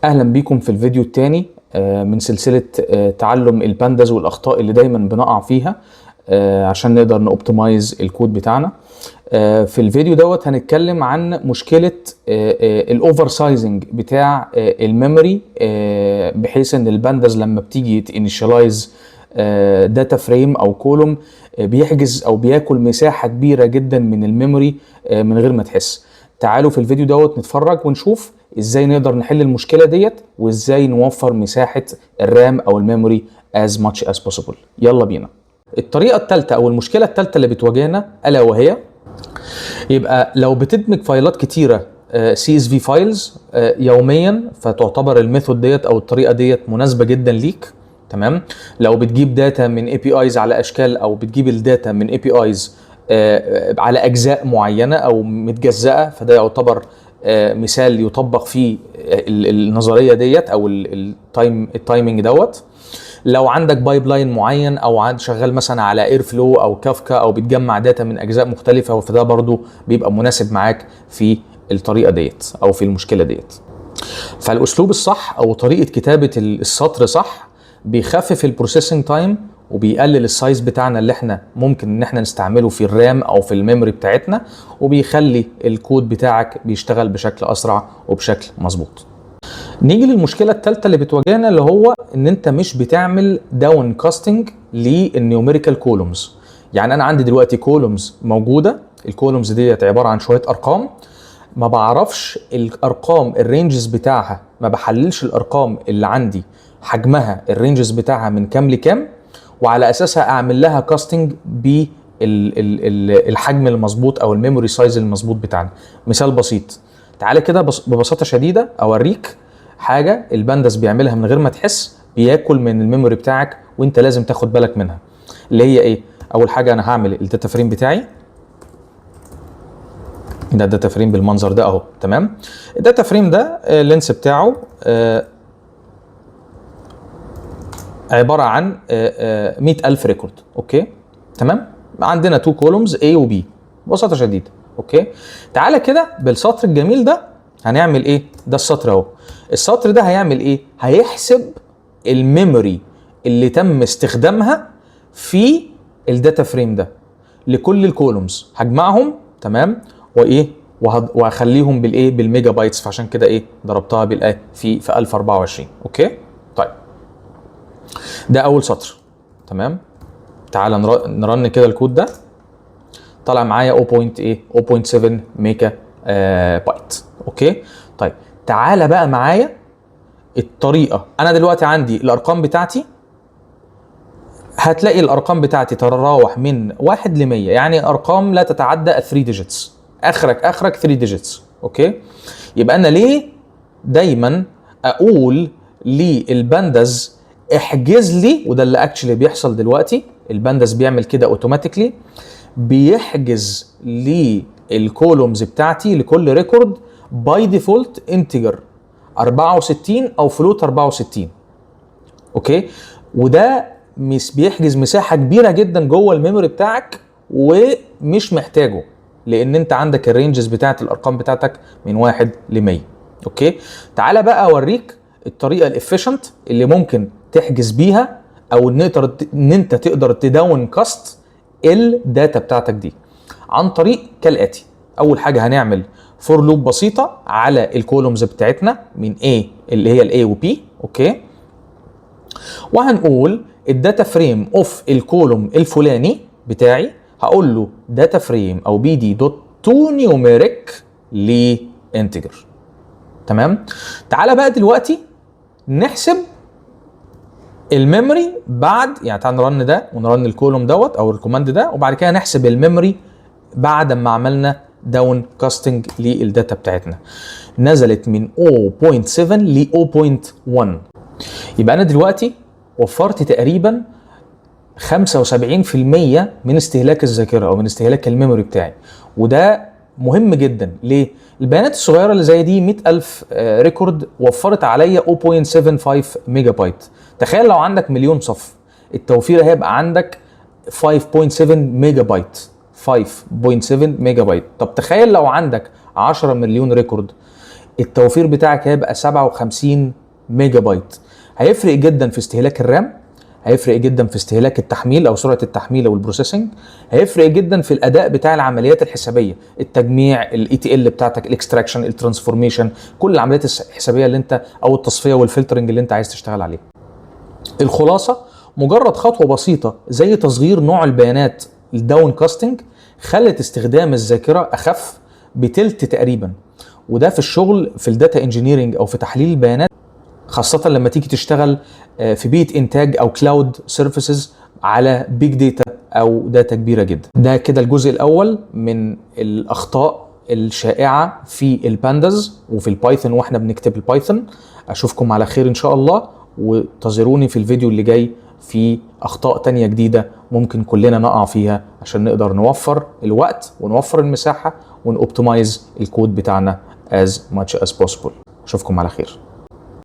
اهلا بيكم في الفيديو الثاني من سلسلة تعلم البانداز والاخطاء اللي دايما بنقع فيها عشان نقدر نوبتمايز الكود بتاعنا. في الفيديو دوت هنتكلم عن مشكلة الاوفر سايزنج بتاع الميموري، بحيث ان البانداز لما بتيجي تانيشالايز داتا فريم او كولوم بيحجز او بياكل مساحة كبيرة جدا من الميموري من غير ما تحس. تعالوا في الفيديو دوت نتفرج ونشوف ازاي نقدر نحل المشكلة ديت وازاي نوفر مساحة الرام او الميموري as much as possible. يلا بينا. الطريقة الثالثة او المشكلة الثالثة اللي بتواجهنا الا وهي يبقى لو بتدمج فايلات كتيرة CSV فايلز يوميا، فتعتبر الميثود ديت او الطريقة ديت مناسبة جدا ليك. تمام. لو بتجيب داتا من APIs على اشكال، او بتجيب الداتا من APIs على اجزاء معينة او متجزأة، فده يعتبر مثال يطبق فيه النظرية ديت او التايمنج دوت. لو عندك بايب لاين معين او شغال مثلا على اير فلو او كافكا او بتجمع داتا من اجزاء مختلفة، فده برضو بيبقى مناسب معاك في الطريقة ديت او في المشكلة ديت. فالاسلوب الصح او طريقة كتابة السطر صح بيخفف البروسيسنج تايم وبيقلل السايز بتاعنا اللي احنا ممكن ان احنا نستعمله في الرام او في الميموري بتاعتنا، وبيخلي الكود بتاعك بيشتغل بشكل اسرع وبشكل مظبوط. نيجي للمشكلة الثالثة اللي بتواجهنا، اللي هو ان انت مش بتعمل داون كاستنج للنيوميريكال كولومز. يعني انا عندي دلوقتي كولومز موجودة، الكولومز ديت عبارة عن شوية ارقام، ما بعرفش الارقام الرينجز بتاعها، ما بحللش الارقام اللي عندي حجمها الرينجز بتاعها من كام لكام، وعلى اساسها اعمل لها كاستنج بالحجم المظبوط او الميموري سايز المظبوط بتاعنا. مثال بسيط، تعالى كده ببساطه شديده اوريك حاجه البانداس بيعملها من غير ما تحس، بياكل من الميموري بتاعك وانت لازم تاخد بالك منها. اللي هي ايه؟ اول حاجه انا هعمل الداتا فريم بتاعي، ده الداتا فريم بالمنظر ده اهو. تمام. الداتا فريم ده اللينس بتاعه عباره عن 100,000 ريكورد. اوكي تمام. عندنا 2 كولومز A و B ببساطه شديده. اوكي، تعالى كده بالسطر الجميل ده هنعمل ايه؟ ده السطر اهو. السطر ده هيعمل ايه؟ هيحسب الميموري اللي تم استخدامها في الداتا فريم ده لكل الكولومز، هجمعهم. تمام. وايه وهخليهم بالايه؟ بالميجا بايتس، فعشان كده ايه ضربتها بالايه في 1024. اوكي طيب، ده اول سطر. تمام. تعال نرن كده الكود ده، طلع معايا 0.7 ميجا بايت. اوكي طيب، تعال بقى معايا الطريقه. انا دلوقتي عندي الارقام بتاعتي، هتلاقي الارقام بتاعتي تتراوح من 1 ل 100، يعني ارقام لا تتعدى 3 ديجيتس، اخرك 3 ديجيتس. اوكي، يبقى انا ليه دايما اقول للبانداز احجز لي، وده اللي اكشلي بيحصل دلوقتي، البانداز بيعمل كده اوتوماتيكلي، بيحجز لي الكولومز بتاعتي لكل ريكورد باي ديفولت انتجر 64 او فلوت 64. اوكي، وده بيحجز مساحه كبيره جدا جوه الميموري بتاعك ومش محتاجه، لان انت عندك الرينجز بتاعت الارقام بتاعتك من 1 ل 100. اوكي، تعالى بقى اوريك الطريقه الافيشنت اللي ممكن تحجز بيها، او ان انت تقدر تداون كاست الداتا بتاعتك دي عن طريق كالاتي. اول حاجه هنعمل فور لوب بسيطه على الكولومز بتاعتنا من A اللي هي الاي و B. اوكي، وهنقول الداتا فريم اوف الكولوم الفلاني بتاعي، هقول له داتا فريم او بي دي دوت تو نيوميريك لانتجر. تمام. تعالى بقى دلوقتي نحسب الميموري بعد، يعني تعال نرن ده ونرن الكولوم دوت او الكوماند ده، وبعد كده نحسب الميموري بعد ما عملنا داون كاستنج للداتا بتاعتنا. نزلت من 0.7 ل 0.1، يبقى انا دلوقتي وفرت تقريبا 75% من استهلاك الذاكره او من استهلاك الميموري بتاعي، وده مهم جدا. ليه؟ البيانات الصغيره اللي زي دي 100,000 ريكورد وفرت عليا 0.75 ميجا بايت. تخيل لو عندك مليون صف، التوفير هيبقى عندك 5.7 ميجا بايت. 5.7 ميجا بايت. طب تخيل لو عندك 10 مليون ريكورد، التوفير بتاعك هيبقى 57 ميجا بايت. هيفرق جدا في استهلاك الرام، هيفرق جدا في استهلاك التحميل او سرعه التحميل او البروسيسنج، هيفرق جدا في الاداء بتاع العمليات الحسابيه، التجميع، الاي تي ال بتاعتك، الاكستراكشن، الترانسفورميشن، كل العمليات الحسابيه اللي انت او التصفيه والفلترنج اللي انت عايز تشتغل عليه. الخلاصه مجرد خطوه بسيطه زي تصغير نوع البيانات الداون كاستنج خلت استخدام الذاكره اخف بتلت تقريبا، وده في الشغل في الداتا انجينيرنج او في تحليل البيانات، خاصة لما تيجي تشتغل في بيئة إنتاج أو كلاود سيرفيسز على بيج داتا أو داتا كبيرة جدا. ده كده الجزء الأول من الأخطاء الشائعة في البانداز وفي البايثون واحنا بنكتب البايثون. أشوفكم على خير إن شاء الله، وانتظروني في الفيديو اللي جاي في أخطاء تانية جديدة ممكن كلنا نقع فيها عشان نقدر نوفر الوقت ونوفر المساحة ونوبتمايز الكود بتاعنا as much as possible. أشوفكم على خير.